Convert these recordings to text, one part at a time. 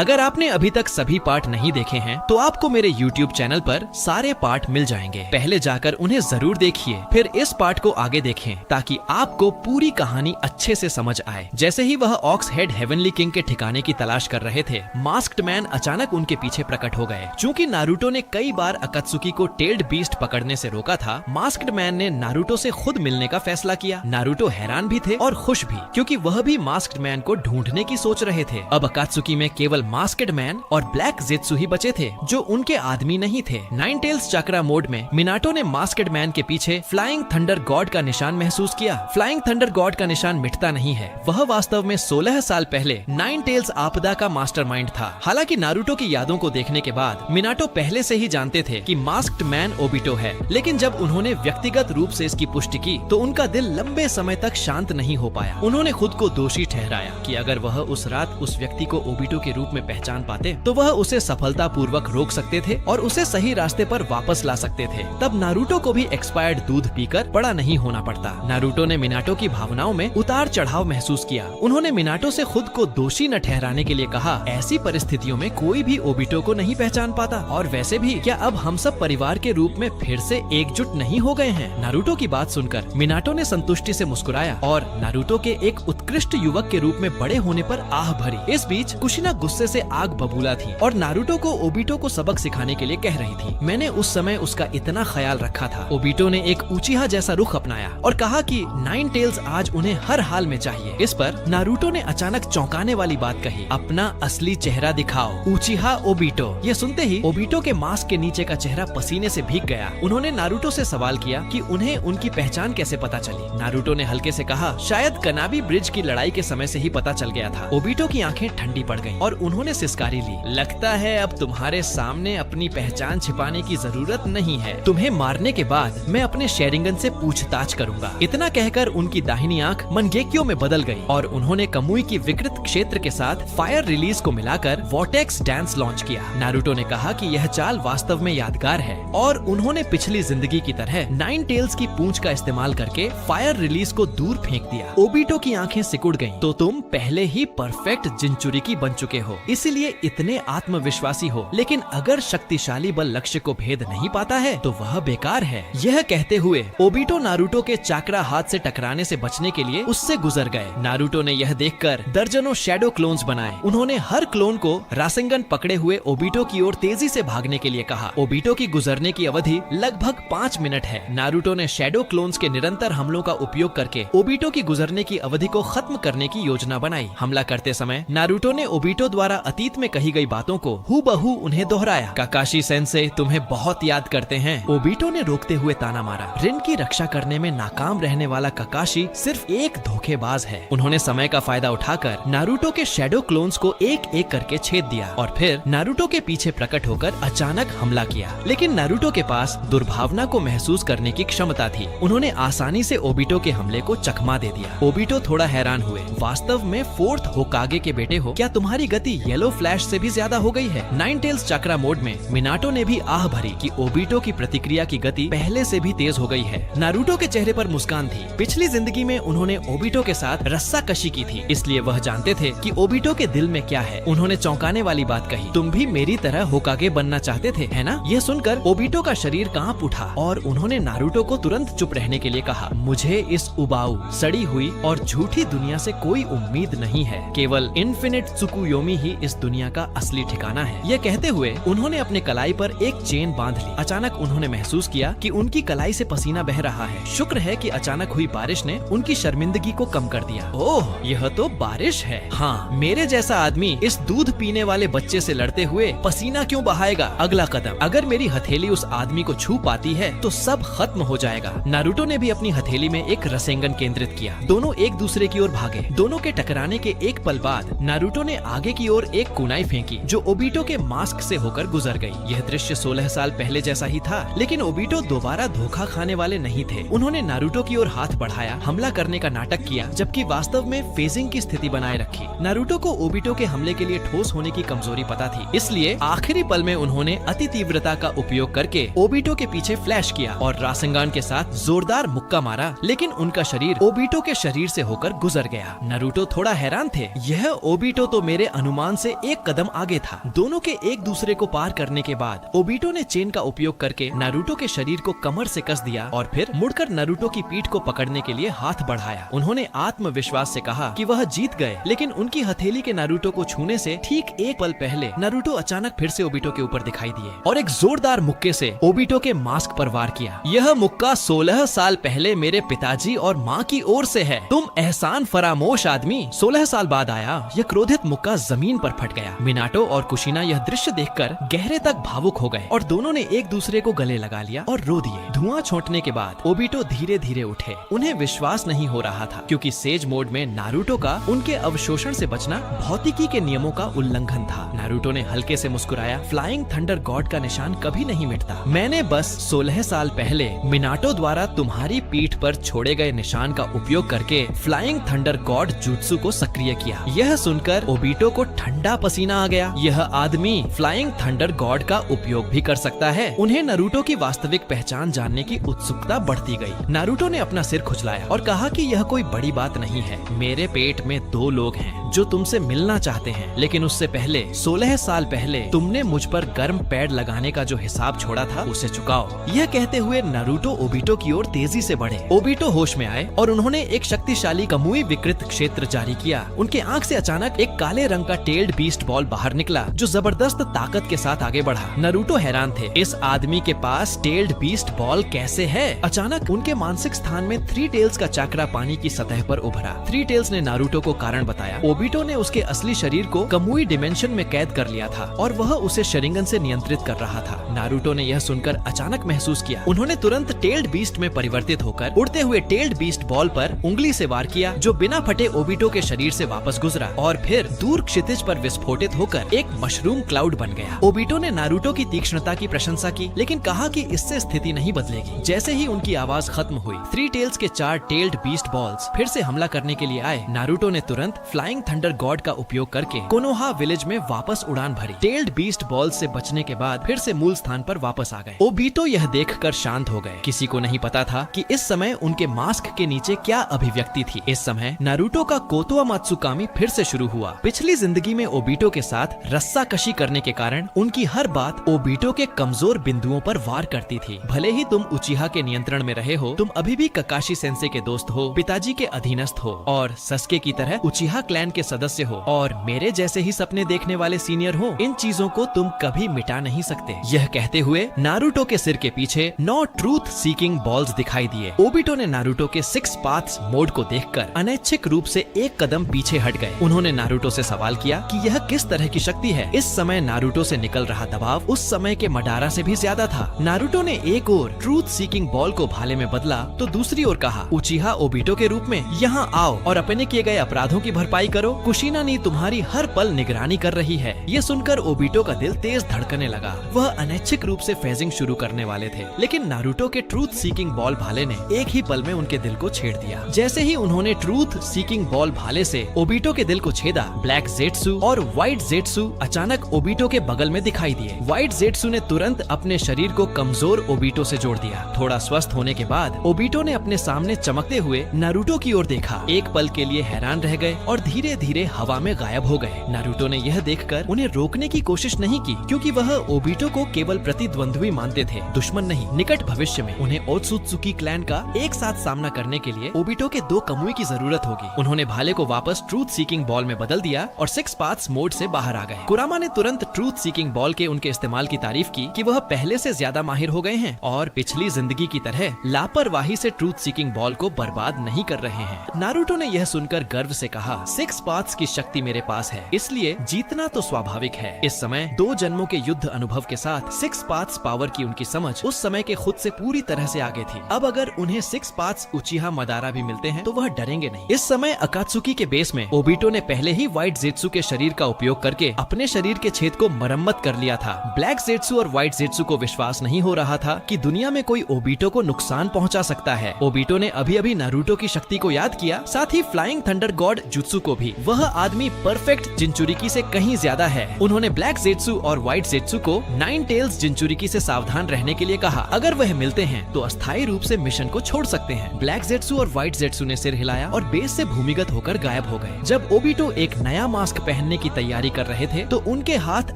अगर आपने अभी तक सभी पार्ट नहीं देखे हैं तो आपको मेरे YouTube चैनल पर सारे पार्ट मिल जाएंगे। पहले जाकर उन्हें जरूर देखिए, फिर इस पार्ट को आगे देखें ताकि आपको पूरी कहानी अच्छे से समझ आए। जैसे ही वह ऑक्स हेड हेवनली किंग के ठिकाने की तलाश कर रहे थे, मास्क्ड मैन अचानक उनके पीछे प्रकट हो गए। चूँकि नारुतो ने कई बार अकात्सुकी को टेल्ड बीस्ट पकड़ने से रोका था, मास्क्ड मैन ने नारुतो से खुद मिलने का फैसला किया। नारुतो हैरान भी थे और खुश भी, क्योंकि वह भी मास्क्ड मैन को ढूंढने की सोच रहे थे। अब अकात्सुकी में केवल मास्क्ड मैन और ब्लैक ज़ेत्सु ही बचे थे जो उनके आदमी नहीं थे। नाइन टेल्स चक्रा मोड में मिनाटो ने मास्क्ड मैन के पीछे फ्लाइंग थंडर गॉड का निशान महसूस किया। फ्लाइंग थंडर गॉड का निशान मिटता नहीं है। वह वास्तव में 16 साल पहले नाइन टेल्स आपदा का मास्टरमाइंड था। हालांकि नारुतो की यादों को देखने के बाद मिनाटो पहले से ही जानते थे कि मास्क्ड मैन ओबिटो है, लेकिन जब उन्होंने व्यक्तिगत रूप से इसकी पुष्टि की तो उनका दिल लंबे समय तक शांत नहीं हो पाया। उन्होंने खुद को दोषी ठहराया कि अगर वह उस रात उस व्यक्ति को ओबिटो के रूप में पहचान पाते तो वह उसे सफलतापूर्वक रोक सकते थे और उसे सही रास्ते पर वापस ला सकते थे। तब नारुतो को भी एक्सपायर्ड दूध पीकर बड़ा नहीं होना पड़ता। नारुतो ने मिनाटो की भावनाओं में उतार चढ़ाव महसूस किया। उन्होंने मिनाटो से खुद को दोषी न ठहराने के लिए कहा, ऐसी परिस्थितियों में कोई भी ओबिटो को नहीं पहचान पाता, और वैसे भी क्या अब हम सब परिवार के रूप में फिर से एकजुट नहीं हो गए हैं? नारुतो की बात सुनकर मिनाटो ने संतुष्टि से मुस्कुराया और नारुतो के एक उत्कृष्ट युवक के रूप में बड़े होने पर आह भरी। इस बीच कुशिना गुस्से से आग बबूला थी और नारुतो को ओबिटो को सबक सिखाने के लिए कह रही थी। मैंने उस समय उसका इतना ख्याल रखा था। ओबिटो ने एक उचिहा जैसा रुख अपनाया और कहा कि नाइन टेल्स आज उन्हें हर हाल में चाहिए। इस पर नारुतो ने अचानक चौंकाने वाली बात कही, अपना असली चेहरा दिखाओ उचिहा ओबिटो। ये सुनते ही ओबिटो के मास्क के नीचे का चेहरा पसीने से भीग गया। उन्होंने नारुतो से सवाल किया कि उन्हें उनकी पहचान कैसे पता चली। नारुतो ने हल्के से कहा, शायद कनाबी ब्रिज की लड़ाई के समय से ही पता चल गया था। ओबिटो की आंखें ठंडी पड़ गईं और उन्होंने सिसकारी ली। लगता है अब तुम्हारे सामने अपनी पहचान छिपाने की जरूरत नहीं है। तुम्हें मारने के बाद मैं अपने शेरिंगन से पूछताछ करूंगा। इतना कहकर उनकी दाहिनी आंख मनगेक्यो में बदल गई और उन्होंने कमुई की विकृत क्षेत्र के साथ फायर रिलीज को मिलाकर वॉटेक्स डांस लॉन्च किया। नारुतो ने कहा कि यह चाल वास्तव में यादगार है और उन्होंने पिछली जिंदगी की तरह नाइन टेल्स की पूंछ का इस्तेमाल करके फायर रिलीज को दूर फेंक दिया। ओबिटो की आंखें सिकुड़ गईं। तो तुम पहले ही परफेक्ट जिंचुरिकी बन चुके हो, इसीलिए इतने आत्मविश्वासी हो, लेकिन अगर शक्तिशाली बल लक्ष्य को भेद नहीं पाता है तो वह बेकार है। यह कहते हुए ओबिटो नारुतो के चाक्रा हाथ से टकराने से बचने के लिए उससे गुजर गए। नारुतो ने यह देखकर दर्जनों शैडो क्लोन्स बनाए। उन्होंने हर क्लोन को रासेंगन पकड़े हुए ओबिटो की ओर तेजी से भागने के लिए कहा। ओबिटो की गुजरने की अवधि लगभग 5 मिनट है। नारुतो ने शैडो क्लोन्स के निरंतर हमलों का उपयोग करके ओबिटो की गुजरने की अवधि को खत्म करने की योजना बनाई। हमला करते समय नारुतो ने ओबिटो द्वारा अतीत में कही गई बातों को हूबहू उन्हें दोहराया। काकाशी सेंसे तुम्हें बहुत याद करते हैं। ओबिटो ने रोकते हुए ताना मारा। रिन की रक्षा करने में नाकाम रहने वाला काकाशी सिर्फ एक धोखेबाज है। उन्होंने समय का फायदा उठाकर नारुतो के शैडो क्लोन्स को एक एक करके छेद दिया और फिर नारुतो के पीछे प्रकट होकर अचानक हमला किया। लेकिन नारुतो के पास दुर्भावना को महसूस करने की क्षमता थी। उन्होंने आसानी से ओबिटो के हमले को चकमा दे दिया। ओबिटो थोड़ा हैरान हुए। वास्तव में 4th होकागे के बेटे हो, क्या तुम्हारी गति येलो फ्लैश से भी ज्यादा हो गई है? नाइन टेल्स चक्रा मोड में मिनाटो ने भी आह भरी कि ओबिटो की प्रतिक्रिया की गति पहले से भी तेज हो गई है। नारुतो के चेहरे पर मुस्कान थी। पिछली जिंदगी में उन्होंने ओबिटो के साथ रस्साकशी की थी, इसलिए वह जानते थे कि ओबिटो के दिल में क्या है। उन्होंने चौंकाने वाली बात कही, तुम भी मेरी तरह होकागे बनना चाहते थे, है ना? यह सुनकर ओबिटो का शरीर कांप उठा और उन्होंने नारुतो को तुरंत चुप रहने के लिए कहा, मुझे इस उबाऊ, सड़ी हुई और झूठी दुनिया से कोई उम्मीद नहीं है। केवल इन्फिनिट त्सुकुयोमी ही इस दुनिया का असली ठिकाना है। यह कहते हुए उन्होंने अपने कलाई पर एक चेन बांध ली। अचानक उन्होंने महसूस किया कि उनकी कलाई से पसीना बह रहा है। शुक्र है कि अचानक हुई बारिश ने उनकी शर्मिंदगी को कम कर दिया। ओह, यह तो बारिश है। हाँ, मेरे जैसा आदमी इस दूध पीने वाले बच्चे से लड़ते हुए पसीना क्यों बहाएगा? अगला कदम, अगर मेरी हथेली उस आदमी को छू पाती है तो सब खत्म हो जाएगा। नारुतो ने भी अपनी हथेली में एक रसेंगन केंद्रित किया। दोनों एक दूसरे की ओर भागे। दोनों के टकराने के एक पल बाद नारुतो ने आगे की ओर एक कुनाई फेंकी जो ओबिटो के मास्क से होकर गुजर गई। यह दृश्य 16 साल पहले जैसा ही था, लेकिन ओबिटो दोबारा धोखा खाने वाले नहीं थे। उन्होंने नारुतो की ओर हाथ बढ़ाया, हमला करने का नाटक किया, जबकि वास्तव में फेजिंग की स्थिति बनाए रखी। नारुतो को ओबिटो के हमले के लिए ठोस होने की कमजोरी पता थी, इसलिए आखिरी पल में उन्होंने अति तीव्रता का उपयोग करके ओबिटो के पीछे फ्लैश किया और रासेंगान के साथ जोरदार मुक्का मारा, लेकिन उनका शरीर ओबिटो के शरीर से होकर गुजर गया। नारुतो थोड़ा हैरान थे। यह ओबिटो तो मेरे अनुमान अनुमान से एक कदम आगे था। दोनों के एक दूसरे को पार करने के बाद ओबिटो ने चेन का उपयोग करके नारुतो के शरीर को कमर से कस दिया और फिर मुड़कर नारुतो की पीठ को पकड़ने के लिए हाथ बढ़ाया। उन्होंने आत्मविश्वास से कहा कि वह जीत गए, लेकिन उनकी हथेली के नारुतो को छूने से ठीक एक पल पहले नारुतो अचानक फिर से ओबिटो के ऊपर दिखाई दिए और एक जोरदार मुक्के से ओबिटो के मास्क पर वार किया। यह मुक्का 16 साल पहले मेरे पिताजी और माँ की ओर से है। तुम एहसान फरामोश आदमी। 16 साल बाद आया। यह क्रोधित मुक्का जमीन पर फट गया। मिनाटो और कुशिना यह दृश्य देखकर गहरे तक भावुक हो गए और दोनों ने एक दूसरे को गले लगा लिया और रो दिए। धुआं छोड़ने के बाद ओबिटो धीरे धीरे उठे। उन्हें विश्वास नहीं हो रहा था क्योंकि सेज मोड में नारुतो का उनके अवशोषण से बचना भौतिकी के नियमों का उल्लंघन था। नारुतो ने हल्के से मुस्कुराया। फ्लाइंग थंडर गॉड का निशान कभी नहीं मिटता। मैंने बस 16 साल पहले मिनाटो द्वारा तुम्हारी पीठ पर छोड़े गए निशान का उपयोग करके फ्लाइंग थंडर गॉड जुत्सु को सक्रिय किया। यह सुनकर ओबिटो को ठंडा पसीना आ गया। यह आदमी फ्लाइंग थंडर गॉड का उपयोग भी कर सकता है। उन्हें नारुतो की वास्तविक पहचान जानने की उत्सुकता बढ़ती गई। नारुतो ने अपना सिर खुजलाया और कहा कि यह कोई बड़ी बात नहीं है। मेरे पेट में 2 लोग हैं जो तुमसे मिलना चाहते हैं, लेकिन उससे पहले 16 साल पहले तुमने मुझ पर गर्म पैड लगाने का जो हिसाब छोड़ा था उसे चुकाओ। यह कहते हुए नारुतो ओबिटो की ओर तेजी से बढ़े। ओबिटो होश में आए और उन्होंने एक शक्तिशाली कमुई विकृत क्षेत्र जारी किया। उनके आंख से अचानक एक काले रंग का टेल्ड बीस्ट बॉल बाहर निकला जो जबरदस्त ताकत के साथ आगे बढ़ा। नारुतो हैरान थे। इस आदमी के पास टेल्ड बीस्ट बॉल कैसे है? अचानक उनके मानसिक स्थान में 3 टेल्स का चक्रा पानी की सतह पर उभरा। 3 टेल्स ने नारुतो को कारण बताया। ओबिटो ने उसके असली शरीर को कमुई डिमेंशन में कैद कर लिया था और वह उसे शरिंगन से नियंत्रित कर रहा था। नारुतो ने यह सुनकर अचानक महसूस किया। उन्होंने तुरंत टेल्ड बीस्ट में परिवर्तित होकर उड़ते हुए टेल्ड बीस्ट बॉल पर उंगली से वार किया जो बिना फटे ओबिटो के शरीर से वापस गुजरा और फिर दूर क्षितिज पर विस्फोटित होकर एक मशरूम क्लाउड बन गया। ओबिटो ने नारुतो की तीक्ष्णता की प्रशंसा की, लेकिन कहा कि इससे स्थिति नहीं बदलेगी। जैसे ही उनकी आवाज खत्म हुई, 3 टेल्स के 4 टेल्ड बीस्ट बॉल्स फिर से हमला करने के लिए आए। नारुतो ने तुरंत फ्लाइंग थंडर गॉड का उपयोग करके कोनोहा विलेज में वापस उड़ान भरी। टेल्ड बीस्ट बॉल्स से बचने के बाद फिर से मूल स्थान पर वापस आ गए। ओबिटो यह देखकर शांत हो गए। किसी को नहीं पता था कि इस समय उनके मास्क के नीचे क्या अभिव्यक्ति थी। इस समय नारुतो का कोतोआ मात्सुकामी फिर से शुरू हुआ। पिछली जिंदगी में ओबिटो के साथ रस्साकशी करने के कारण उनकी हर बात ओबिटो के कमजोर बिंदुओं पर वार करती थी। भले ही तुम उचिहा के नियंत्रण में रहे हो, तुम अभी भी ककाशी सेंसे के दोस्त हो, पिताजी के अधीनस्थ हो और सस्के की तरह उचिहा क्लैन के सदस्य हो और मेरे जैसे ही सपने देखने वाले सीनियर हो। इन चीजों को तुम कभी मिटा नहीं सकते। यह कहते हुए नारुतो के सिर के पीछे 9 ट्रूथ सीकिंग बॉल्स दिखाई दिए। ओबिटो ने नारुतो के 6 पाथ्स मोड को देखकर अनैच्छिक रूप से एक कदम पीछे हट गए। उन्होंने नारुतो से सवाल किया कि यह किस तरह की शक्ति है। इस समय नारुतो से निकल रहा दबाव उस समय के मडारा से भी ज्यादा था। नारुतो ने एक ओर ट्रूथ सीकिंग बॉल को भाले में बदला तो दूसरी ओर कहा, उचिहा ओबिटो के रूप में यहाँ आओ और अपने किए गए अपराधों की भरपाई करो। कुशिना ने तुम्हारी हर पल निगरानी कर रही है। ये सुनकर ओबिटो का दिल तेज धड़कने लगा। वह अनैच्छिक रूप से फेजिंग शुरू करने वाले थे, लेकिन नारुतो के ट्रूथ सीकिंग बॉल भाले ने एक ही पल में उनके दिल को छेड़ दिया। जैसे ही उन्होंने ट्रूथ सीकिंग बॉल भाले से ओबिटो के दिल को छेदा, ब्लैक जेट्सु और व्हाइट जेट्सु अचानक ओबिटो के बगल में दिखाई दिए। व्हाइट जेट्सु ने तुरंत अपने शरीर को कमजोर ओबिटो से जोड़ दिया। थोड़ा स्वस्थ होने के बाद ओबिटो ने अपने सामने चमकते हुए नारुतो की ओर देखा। एक पल के लिए हैरान रह गए और धीरे धीरे हवा में गायब हो गए। नारुतो ने यह देखकर उन्हें रोकने की कोशिश नहीं की क्योंकि वह ओबिटो को केवल प्रतिद्वंद्वी मानते थे, दुश्मन नहीं। निकट भविष्य में उन्हें ओत्सुत्सुकी क्लैन का एक साथ सामना करने के लिए ओबिटो के 2 कमुई की जरूरत होगी। उन्होंने भाले को वापस ट्रूथ सीकिंग बॉल में बदल दिया और 6 पाथ्स मोड से बाहर आ गए। कुरामा ने तुरंत ट्रूथ सीकिंग बॉल के उनके इस्तेमाल की तारीफ की कि वह पहले से ज्यादा माहिर हो गए हैं और पिछली जिंदगी की तरह लापरवाही से ट्रूथ सीकिंग बॉल को बर्बाद नहीं कर रहे हैं। नारुतो ने यह सुनकर गर्व से कहा, 6 पाथ्स की शक्ति मेरे पास है, इसलिए जीतना तो स्वाभाविक है। इस समय 2 जन्मों के युद्ध अनुभव के साथ 6 पाथ्स पावर की उनकी समझ उस समय के खुद से पूरी तरह से आगे थी। अब अगर उन्हें 6 पाथ्स उचिहा मदारा भी मिलते हैं तो वह डरेंगे नहीं। इस समय अकात्सुकी के बेस में ओबिटो ने पहले ही व्हाइट जेट्सु के शरीर का उपयोग करके अपने शरीर के छेद को मरम्मत कर लिया था। ब्लैक जेट्सु और व्हाइट जेट्सु को विश्वास नहीं हो रहा था कि दुनिया में कोई ओबिटो को नुकसान पहुंचा सकता है। ओबिटो ने अभी अभी नारुतो की शक्ति को याद किया, साथ ही फ्लाइंग थंडर गॉड जुत्सु को भी। थी। वह आदमी परफेक्ट जिंचुरिकी से कहीं ज्यादा है। उन्होंने ब्लैक जेत्सु और व्हाइट जेत्सु को 9 टेल्स जिंचुरिकी से सावधान रहने के लिए कहा। अगर वह मिलते हैं तो अस्थायी रूप से मिशन को छोड़ सकते हैं। ब्लैक जेत्सु और व्हाइट जेत्सु ने सिर हिलाया और बेस से भूमिगत होकर गायब हो गए। जब ओबिटो एक नया मास्क पहनने की तैयारी कर रहे थे तो उनके हाथ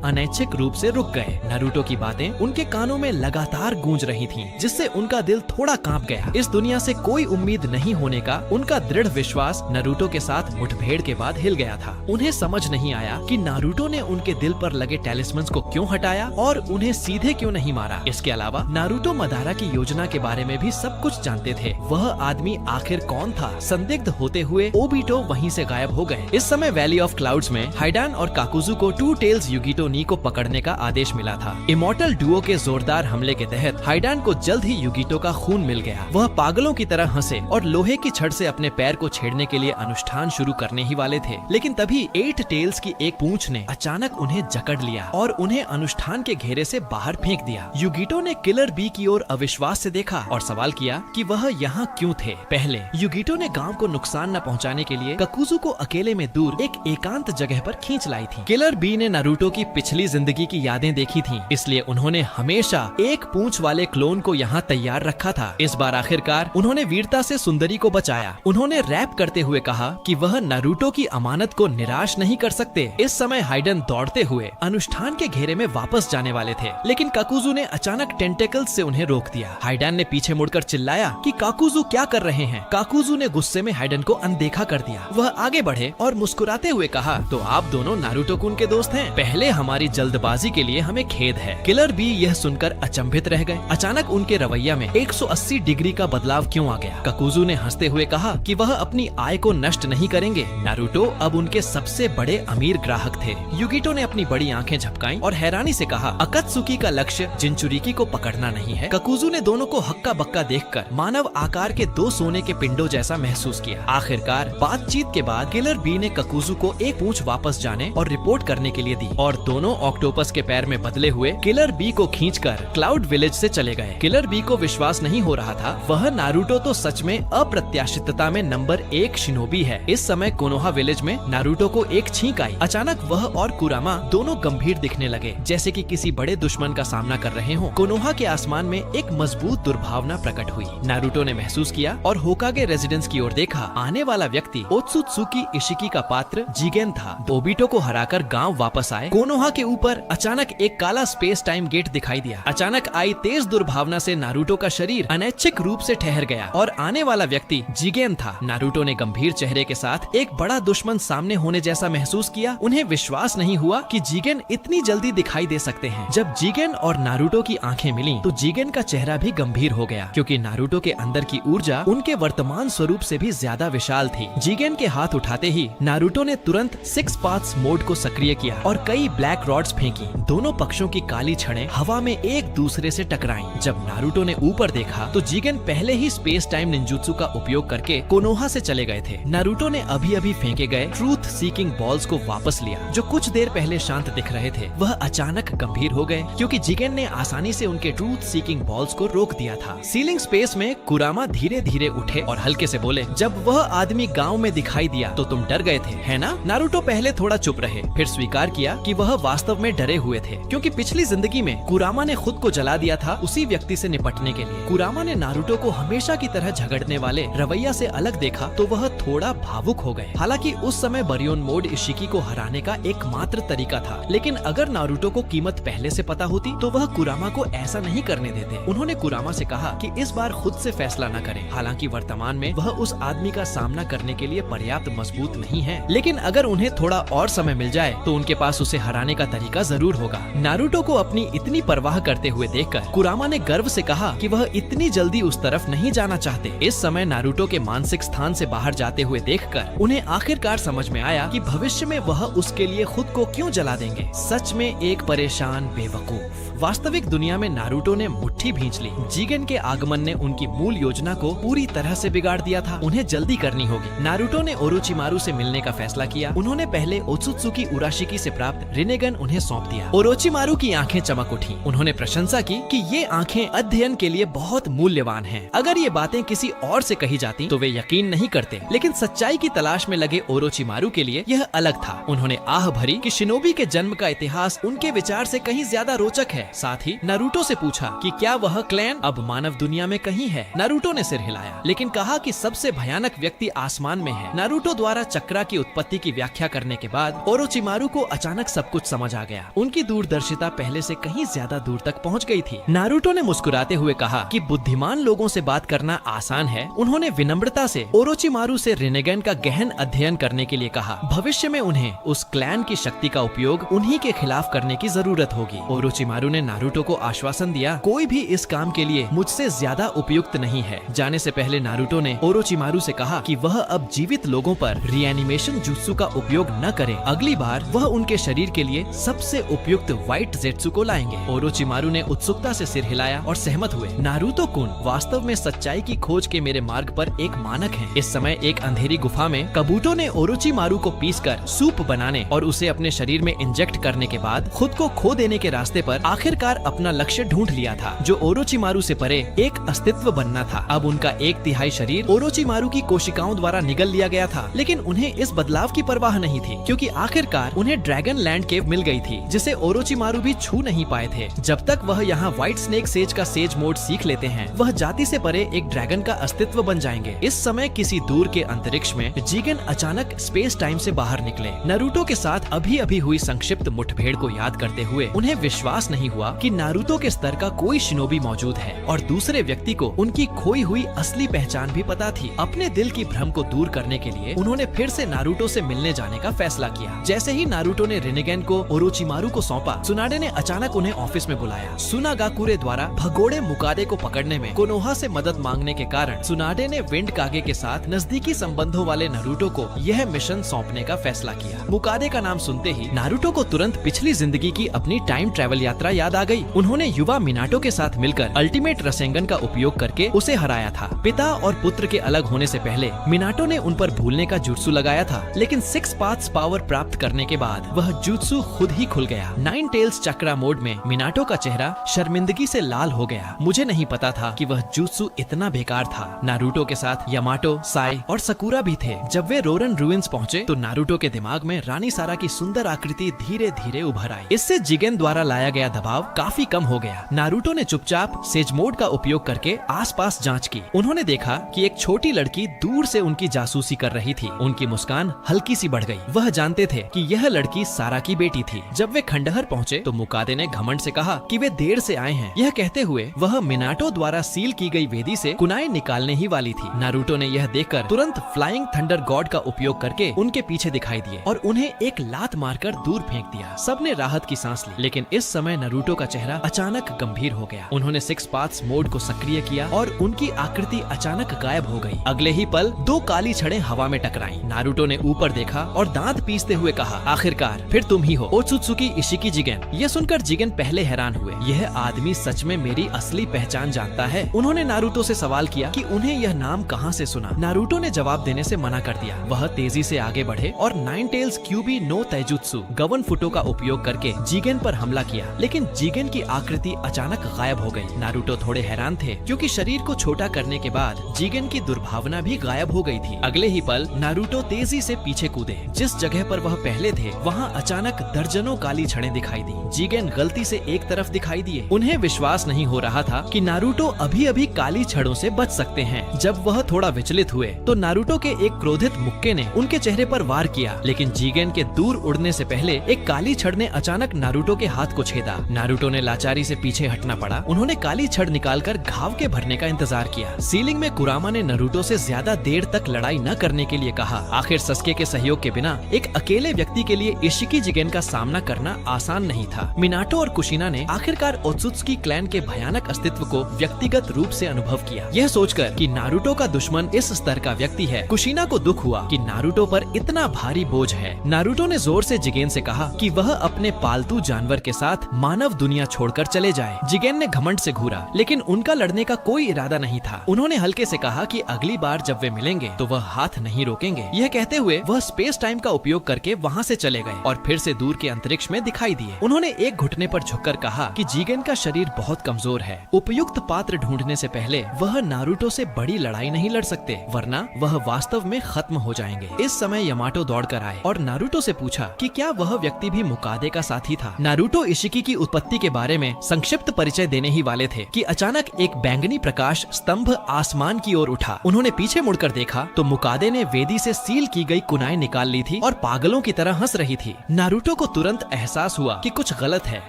अनैच्छिक रूप से रुक गए। नारुतो की बातें उनके कानों में लगातार गूंज रही थीं, जिससे उनका दिल थोड़ा कांप गया। इस दुनिया से कोई उम्मीद नहीं होने का उनका दृढ़ विश्वास नारुतो के साथ मुठभेड़ के बाद हिल गया था। उन्हें समझ नहीं आया कि नारुतो ने उनके दिल पर लगे टैलिस्मन्स को क्यों हटाया और उन्हें सीधे क्यों नहीं मारा। इसके अलावा नारुतो मदारा की योजना के बारे में भी सब कुछ जानते थे। वह आदमी आखिर कौन था? संदिग्ध होते हुए ओबिटो वहीं से गायब हो गए। इस समय वैली ऑफ क्लाउड्स में हाइडान और काकुजु को 2 टेल्स युगिटो नी को पकड़ने का आदेश मिला था। इमॉर्टल डुओ के जोरदार हमले के तहत हाइडान को जल्द ही युगिटो का खून मिल गया। वह पागलों की तरह हंसे और लोहे की छड़ से अपने पैर को छेड़ने के लिए अनुष्ठान शुरू करने ही वाले थे, लेकिन तभी 8 टेल्स की एक पूंछ ने अचानक उन्हें जकड़ लिया और उन्हें अनुष्ठान के घेरे से बाहर फेंक दिया। युगिटो ने किलर बी की ओर अविश्वास से देखा और सवाल किया कि वह यहाँ क्यों थे। पहले युगिटो ने गांव को नुकसान न पहुँचाने के लिए काकुजु को अकेले में दूर एक एकांत जगह पर खींच लाई थी। किलर बी ने नारुतो की पिछली जिंदगी की यादें देखी थीं, इसलिए उन्होंने हमेशा एक पूंछ वाले क्लोन को यहाँ तैयार रखा था। इस बार आखिरकार उन्होंने वीरता से सुंदरी को बचाया। उन्होंने रैप करते हुए कहा कि वह नारुतो की अमानत को निराश नहीं कर सकते। इस समय हाइडन दौड़ते हुए अनुष्ठान के घेरे में वापस जाने वाले थे, लेकिन काकुजु ने अचानक टेंटेकल्स से उन्हें रोक दिया। हाइडन ने पीछे मुड़कर चिल्लाया कि काकुजु क्या कर रहे हैं। काकुजु ने गुस्से में हाइडन को अनदेखा कर दिया। वह आगे बढ़े और मुस्कुराते हुए कहा, तो आप दोनों नारुतो कुन के दोस्त हैं। पहले हमारी जल्दबाजी के लिए हमें खेद है। किलर बी यह सुनकर अचंभित रह गए। अचानक उनके रवैया में 180 डिग्री का बदलाव क्यों आ गया। काकुजु ने हंसते हुए कहा कि वह अपनी आय को नष्ट नहीं करेंगे। नारुतो अब उनके सबसे बड़े अमीर ग्राहक थे। युगिटो ने अपनी बड़ी आंखें झपकाईं और हैरानी से कहा, अकत्सुकी का लक्ष्य जिंचुरिकी को पकड़ना नहीं है। काकुजु ने दोनों को हक्का बक्का देखकर मानव आकार के 2 सोने के पिंडों जैसा महसूस किया। आखिरकार बातचीत के बाद किलर बी ने काकुजु को एक पूंछ वापस जाने और रिपोर्ट करने के लिए दी और दोनों ऑक्टोपस के पैर में बदले हुए किलर बी को खींचकर क्लाउड विलेज से चले गए। किलर बी को विश्वास नहीं हो रहा था, वह नारुतो तो सच में अप्रत्याशितता में नंबर 1 शिनोबी है। इस समय कोनोहा विलेज में नारुतो को एक छींक आई। अचानक वह और कुरामा दोनों गंभीर दिखने लगे, जैसे कि किसी बड़े दुश्मन का सामना कर रहे हों। कोनोहा के आसमान में एक मजबूत दुर्भावना प्रकट हुई। नारुतो ने महसूस किया और होकागे रेजिडेंस की ओर देखा। आने वाला व्यक्ति ओत्सुत्सुकी इशिकी का पात्र जिगेन था। ओबिटो को हराकर गांव वापस आए। कोनोहा के ऊपर अचानक एक काला स्पेस टाइम गेट दिखाई दिया। अचानक आई तेज दुर्भावना से नारुतो का शरीर अनैच्छिक रूप से ठहर गया और आने वाला व्यक्ति जिगेन था। नारुतो ने गंभीर चेहरे के साथ एक बड़ा दुश्मन सामने होने जैसा महसूस किया। उन्हें विश्वास नहीं हुआ कि जिगेन इतनी जल्दी दिखाई दे सकते हैं। जब जिगेन और नारुतो की आंखें मिली तो जिगेन का चेहरा भी गंभीर हो गया, क्योंकि नारुतो के अंदर की ऊर्जा उनके वर्तमान स्वरूप से भी ज्यादा विशाल थी। जिगेन के हाथ उठाते ही नारुतो ने तुरंत 6 पाथ्स मोड को सक्रिय किया और कई ब्लैक रॉड्स फेंकी। दोनों पक्षों की काली छड़ें हवा में एक दूसरे से टकराईं। जब नारुतो ने ऊपर देखा तो जिगेन पहले ही स्पेस टाइम निंजुत्सु का उपयोग करके कोनोहा से चले गए थे। नारुतो ने अभी अभी फेंके गए ट्रूथ सीकिंग बॉल्स को वापस लिया। जो कुछ देर पहले शांत दिख रहे थे वह अचानक गंभीर हो गए, क्योंकि जिगेन ने आसानी से उनके ट्रूथ सीकिंग बॉल्स को रोक दिया था। सीलिंग स्पेस में कुरामा धीरे धीरे उठे और हल्के से बोले, जब वह आदमी गांव में दिखाई दिया तो तुम डर गए थे, है ना? नारुतो पहले थोड़ा चुप रहे, फिर स्वीकार किया कि वह वास्तव में डरे हुए थे, क्योंकि पिछली जिंदगी में कुरामा ने खुद को जला दिया था उसी व्यक्ति से निपटने के लिए। कुरामा ने नारुतो को हमेशा की तरह झगड़ने वाले रवैया से अलग देखा तो वह थोड़ा भावुक हो गए। हालांकि उस समय बरियोन मोड इशिकी को हराने का एकमात्र तरीका था, लेकिन अगर नारुतो को कीमत पहले से पता होती तो वह कुरामा को ऐसा नहीं करने देते। उन्होंने कुरामा से कहा कि इस बार खुद से फैसला न करें। हालांकि वर्तमान में वह उस आदमी का सामना करने के लिए पर्याप्त मजबूत नहीं है, लेकिन अगर उन्हें थोड़ा और समय मिल जाए तो उनके पास उसे हराने का तरीका जरूर होगा। नारुतो को अपनी इतनी परवाह करते हुए देखकर कुरामा ने गर्व से कहा कि वह इतनी जल्दी उस तरफ नहीं जाना चाहते। इस समय नारुतो के मानसिक स्थान से बाहर जाते हुए देखकर उन्हें आखिरकार समझ में आया कि भविष्य में वह उसके लिए खुद को क्यों जला देंगे। सच में एक परेशान बेवकूफ। वास्तविक दुनिया में नारुतो ने मुट्ठी भींच ली। जिगेन के आगमन ने उनकी मूल योजना को पूरी तरह से बिगाड़ दिया था। उन्हें जल्दी करनी होगी। नारुतो ने ओरोचिमारू से मिलने का फैसला किया। उन्होंने पहले ओत्सुत्सुकी उराशिकी से प्राप्त रिनेगन उन्हें सौंप दिया। ओरोचिमारू की आंखें चमक उठी। उन्होंने प्रशंसा की कि ये आंखें अध्ययन के लिए बहुत मूल्यवान हैं। अगर ये बातें किसी और से कही जाती तो वे यकीन नहीं करते, लेकिन सच्चाई की तलाश में लगे ओरोचिमारू के लिए यह अलग था। उन्होंने आह भरी कि शिनोबी के जन्म का इतिहास उनके विचार से कहीं ज्यादा रोचक है। साथ ही नारुतो से पूछा कि क्या वह क्लैन अब मानव दुनिया में कहीं है। नारुतो ने सिर हिलाया, लेकिन कहा कि सबसे भयानक व्यक्ति आसमान में है। नारुतो द्वारा चक्रा की उत्पत्ति की व्याख्या करने के बाद ओरोचिमारू को अचानक सब कुछ समझ आ गया। उनकी दूरदर्शिता पहले से कहीं ज्यादा दूर तक पहुंच गई थी। नारुतो ने मुस्कुराते हुए कहा कि बुद्धिमान लोगों से बात करना आसान है। उन्होंने विनम्रता से ओरोचिमारू से रिनेगन का गहन अध्ययन करने के लिए कहा। भविष्य में उन्हें उस क्लैन की शक्ति का उपयोग उन्हीं के खिलाफ करने की जरूरत होगी। ओरोचिमारू ने नारुतो को आश्वासन दिया, कोई भी इस काम के लिए मुझसे ज्यादा उपयुक्त नहीं है। जाने से पहले नारुतो ने ओरोचिमारू से कहा कि वह अब जीवित लोगों पर रिएनिमेशन जुत्सु का उपयोग न करे। अगली बार वह उनके शरीर के लिए सबसे उपयुक्त व्हाइट जेत्सु को लाएंगे। ओरोचिमारू ने उत्सुकता से सिर हिलाया और सहमत हुए। नारुतो कुन वास्तव में सच्चाई की खोज के मेरे मार्ग पर एक मानक है। इस समय एक अंधेरी गुफा में कबूटो ने ओरोचिमारू को पीसकर सूप बनाने और उसे अपने शरीर में इंजेक्ट करने के बाद खुद को खो देने के रास्ते पर आखिरकार अपना लक्ष्य ढूंढ लिया था, जो ओरोचिमारू से परे एक अस्तित्व बनना था। अब उनका 1/3 शरीर ओरोचिमारू की कोशिकाओं द्वारा निगल लिया गया था, लेकिन उन्हें इस बदलाव की परवाह नहीं थी, क्योंकि आखिरकार उन्हें ड्रैगन लैंड केव मिल गई थी, जिसे ओरोचिमारू भी छू नहीं पाए थे। जब तक वह यहाँ व्हाइट स्नेक सेज का सेज मोड सीख लेते हैं, वह जाति से परे एक ड्रैगन का अस्तित्व बन जाएंगे। इस समय किसी दूर के अंतरिक्ष में जिगेन अचानक स्पेस टाइम से बाहर निकले। नारुतो के साथ अभी अभी हुई संक्षिप्त मुठभेड़ को याद करते हुए उन्हें विश्वास नहीं हुआ कि नारुतो के स्तर का कोई शिनोबी मौजूद है और दूसरे व्यक्ति को उनकी खोई हुई असली पहचान भी पता थी। अपने दिल की भ्रम को दूर करने के लिए उन्होंने फिर से नारुतो से मिलने जाने का फैसला किया। जैसे ही नारुतो ने रिनेगन को ओरोचिमारू को सौंपा, सुनाडे ने अचानक उन्हें ऑफिस में बुलाया। सुनागाकुरे द्वारा भगोड़े मुकादे को पकड़ने में कोनोहा से मदद मांगने के कारण सुनाडे ने विंड कागे के साथ नजदीकी संबंधों वाले नारुतो को यह मिशन सौंपने का फैसला किया। मुकादे का नाम सुनते ही नारुतो को तुरंत पिछली जिंदगी की अपनी टाइम ट्रैवल यात्रा याद आ गई। उन्होंने युवा मिनाटो के साथ मिलकर अल्टीमेट रसेंगन का उपयोग करके उसे हराया था। पिता और पुत्र के अलग होने से पहले मिनाटो ने उन पर भूलने का जुत्सु लगाया था, लेकिन 6 पाथ्स पावर प्राप्त करने के बाद वह जुत्सु खुद ही खुल गया। 9 टेल्स चक्रा मोड में मिनाटो का चेहरा शर्मिंदगी से लाल हो गया। मुझे नहीं पता था कि वह जुत्सु इतना बेकार था। नारुतो के साथ यामाटो, साई और सकुरा भी थे। जब वे रोरन रूइंस पहुंचे तो नारुतो के दिमाग में रानी सारा की सुंदर आकृति धीरे धीरे उभर आई। इससे जिगेन द्वारा लाया गया दबाव काफी कम हो गया। नारुतो ने चुपचाप सेज मोड का उपयोग करके आसपास जांच की। उन्होंने देखा कि एक छोटी लड़की दूर से उनकी जासूसी कर रही थी। उनकी मुस्कान हल्की सी बढ़ गई। वह जानते थे कि यह लड़की सारा की बेटी थी। जब वे खंडहर पहुंचे तो मुकादे ने घमंड से कहा कि वे देर से आए हैं। यह कहते हुए वह मिनाटो द्वारा सील की गई वेदी से कुनाई निकालने ही वाली थी। नारुतो ने यह देखकर तुरंत फ्लाइंग थंडर गॉड का उपयोग करके उनके पीछे दिखाई दिए और उन्हें एक लात मारकर दूर फेंक दिया। सबने राहत की सांस ली, लेकिन इस समय नारुतो का चेहरा अचानक गंभीर हो गया। उन्होंने 6 पाथ्स मोड को सक्रिय किया और उनकी आकृति अचानक गायब हो गई। अगले ही पल 2 काली छड़ें हवा में टकराई। नारुतो ने ऊपर देखा और दांत पीसते हुए कहा, आखिरकार फिर तुम ही हो, ओत्सुत्सुकी इशिकी जिगेन। यह सुनकर जिगेन पहले हैरान हुए। यह आदमी सच में मेरी असली पहचान जानता है। उन्होंने नारुतो से सवाल किया कि उन्हें यह नाम कहां से सुना। नारुतो ने जवाब देने से मना कर दिया। वह तेजी से आगे बढ़े और 9 टेल्स क्यूबी नो तैजुत्सु गवन फुटो का उपयोग करके जिगेन पर हमला किया, लेकिन जिगेन की आकृति अचानक गायब हो गई। नारुतो थोड़े हैरान थे, क्योंकि शरीर को छोटा करने के बाद जिगेन की दुर्भावना भी गायब हो गई थी। अगले ही पल नारुतो तेजी से पीछे कूदे। जिस जगह पर वह पहले थे वहाँ अचानक दर्जनों काली छड़ें दिखाई दी। जिगेन गलती से एक तरफ दिखाई दिए। उन्हें विश्वास नहीं हो रहा था कि नारुतो अभी अभी काली छड़ों से बच सकते हैं। जब वह थोड़ा विचलित हुए तो नारुतो के एक क्रोधित मुक्के ने उनके चेहरे पर वार किया, लेकिन जिगेन के दूर उड़ने से पहले एक काली छड़ ने अचानक नारुतो के हाथ को छेदा। नारुतो ने लाचारी से पीछे हटना पड़ा। उन्होंने काली छड़ निकालकर घाव के भरने का इंतजार किया। सीलिंग में कुरामा ने नारुतो से ज्यादा देर तक लड़ाई न करने के लिए कहा। आखिर सस्के के सहयोग के बिना एक अकेले व्यक्ति के लिए इशिकी जिगेन का सामना करना आसान नहीं था। मिनाटो और कुशिना ने आखिरकार ओत्सुत्सुकी क्लैन के भयानक अस्तित्व को व्यक्तिगत रूप से अनुभव किया। यह सोचकर कि नारुतो का दुश्मन इस स्तर का व्यक्ति है, कुशिना को दुख हुआ कि नारुतो पर इतना भारी बोझ है। नारुतो ने जोर से जिगेन से कहा कि वह अपने पालतू जानवर के साथ मानव दुनिया छोड़कर चले जाए। जिगेन ने घमंड से घूरा, लेकिन उनका लड़ने का कोई इरादा नहीं था। उन्होंने हल्के से कहा कि अगली बार जब वे मिलेंगे तो वह हाथ नहीं रोकेंगे। यह कहते हुए वह स्पेस टाइम का उपयोग करके वहाँ से चले गए और फिर से दूर के अंतरिक्ष में दिखाई दिए। उन्होंने एक घुटने पर झुककर कहा कि जिगेन का शरीर बहुत कमजोर है। उपयुक्त पात्र ढूंढने से पहले वह नारुतो से बड़ी लड़ाई नहीं लड़ सकते, वरना वह वास्तव में खत्म हो जाएंगे। जाएंगे। इस समय यामाटो दौड़ कर आए और नारुतो से पूछा कि क्या वह व्यक्ति भी मुकादे का साथी था। नारुतो इशिकी की उत्पत्ति के बारे में संक्षिप्त परिचय देने ही वाले थे कि अचानक एक बैंगनी प्रकाश स्तंभ आसमान की ओर उठा। उन्होंने पीछे मुड़कर देखा तो मुकादे ने वेदी से सील की गई कुनाई निकाल ली थी और पागलों की तरह हंस रही थी। नारुतो को तुरंत एहसास हुआ कि कुछ गलत है।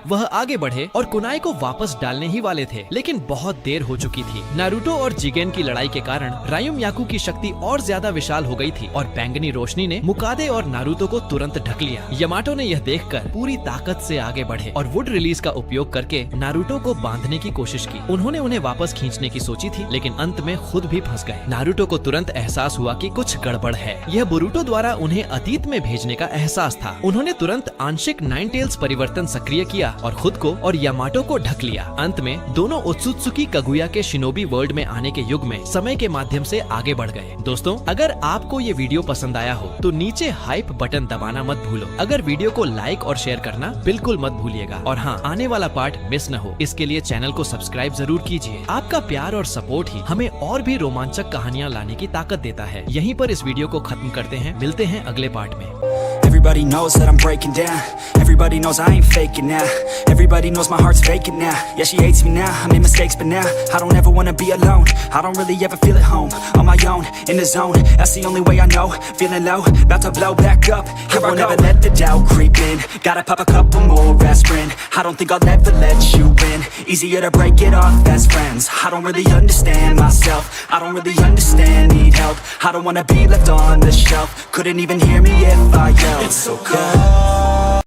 वह आगे बढ़े और कुनाई को वापस डालने ही वाले थे, लेकिन बहुत देर हो चुकी थी। नारुतो और जिगेन की लड़ाई के कारण रायुम याकू की शक्ति और ज्यादा विशाल हो गई थी और बैंगनी रोशनी ने मुकादे और नारुतो को तुरंत ढक लिया। यामाटो ने यह देखकर पूरी ताकत से आगे बढ़े और वुड रिलीज का उपयोग करके नारुतो को बांधने की कोशिश की। उन्होंने उन्हें वापस खींचने की सोची थी, लेकिन अंत में खुद भी फंस गए। नारुतो को तुरंत एहसास हुआ कि कुछ गड़बड़ है। यह बोरुतो द्वारा उन्हें अतीत में भेजने का एहसास था। उन्होंने तुरंत आंशिक नाइन टेल्स परिवर्तन सक्रिय किया और खुद को और यामाटो को ढक लिया। अंत में दोनों ओत्सुत्सुकी कगुया के शिनोबी वर्ल्ड में आने के युग में समय के माध्यम से आगे बढ़ गए। दोस्तों, अगर आपको ये वीडियो पसंद आया हो तो नीचे हाइप बटन दबाना मत भूलो। अगर वीडियो को लाइक और शेयर करना बिल्कुल मत भूलिएगा और हाँ, आने वाला पार्ट मिस न हो, इसके लिए चैनल को सब्सक्राइब जरूर कीजिए। आपका प्यार और सपोर्ट ही हमें और भी रोमांचक कहानियाँ लाने की ताकत देता है। यहीं पर इस वीडियो को खत्म करते हैं। मिलते हैं अगले पार्ट में। Everybody knows that I'm breaking down. Everybody knows I ain't faking now. Everybody knows my heart's faking now. Yeah, she hates me now, I made mistakes but now I don't ever wanna be alone. I don't really ever feel at home. On my own, in the zone, that's the only way I know. Feeling low, about to blow back up. I won't ever let the doubt creep in. Gotta pop a couple more aspirin. I don't think I'll ever let you in. Easier to break it off best friends. I don't really understand myself. I don't really understand, need help. I don't wanna be left on the shelf. Couldn't even hear me if I yelled. It's so cold.